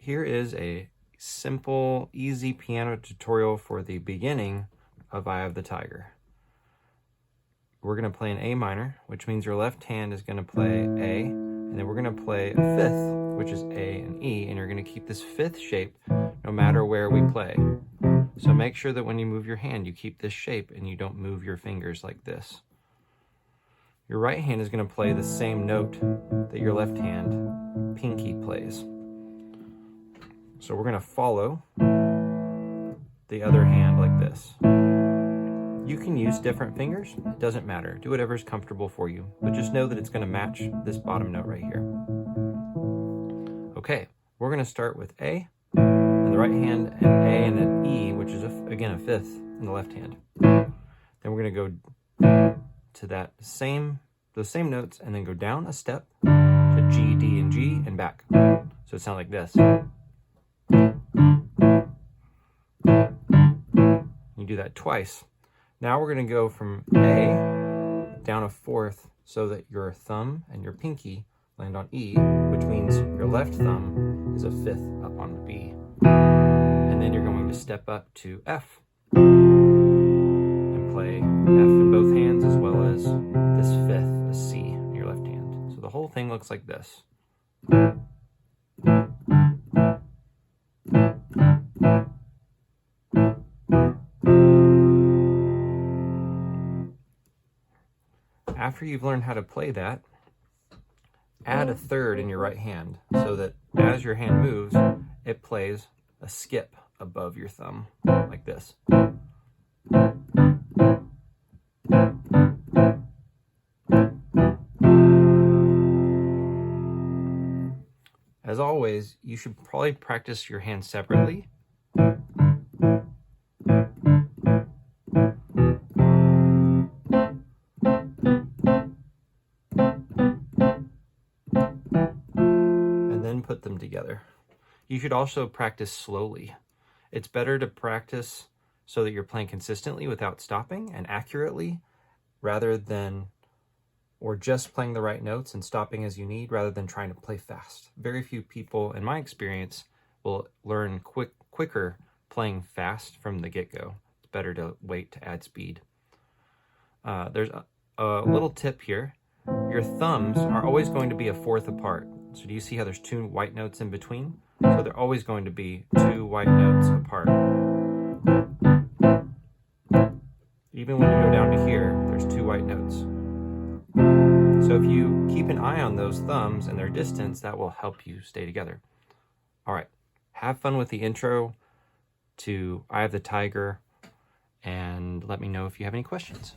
Here is a simple, easy piano tutorial for the beginning of Eye of the Tiger. We're going to play an A minor, which means your left hand is going to play A, and then we're going to play a fifth, which is A and E, and you're going to keep this fifth shape no matter where we play. So make sure that when you move your hand, you keep this shape and you don't move your fingers like this. Your right hand is going to play the same note that your left hand, pinky, plays. So we're going to follow the other hand like this. You can use different fingers, it doesn't matter. Do whatever's comfortable for you, but just know that it's going to match this bottom note right here. Okay, we're going to start with A in the right hand and A and an E, which is again a fifth in the left hand. Then we're going to go to those same notes and then go down a step to G, D, and G and back. So it sounds like this. You do that twice. Now we're going to go from A down a fourth so that your thumb and your pinky land on E, which means your left thumb is a fifth up on B. And then you're going to step up to F and play F in both hands as well as this fifth, a C in your left hand. So the whole thing looks like this. After you've learned how to play that, add a third in your right hand so that as your hand moves, it plays a skip above your thumb, like this. As always, you should probably practice your hands separately. Put them together. You should also practice slowly. It's better to practice so that you're playing consistently without stopping and accurately rather than, or just playing the right notes and stopping as you need rather than trying to play fast. Very few people, in my experience, will learn quicker playing fast from the get-go. It's better to wait to add speed. There's a little tip here. Your thumbs are always going to be a fourth apart. So do you see how there's two white notes in between? So they're always going to be two white notes apart. Even when you go down to here, there's two white notes. So if you keep an eye on those thumbs and their distance, that will help you stay together. All right, have fun with the intro to Eye of the Tiger, and let me know if you have any questions.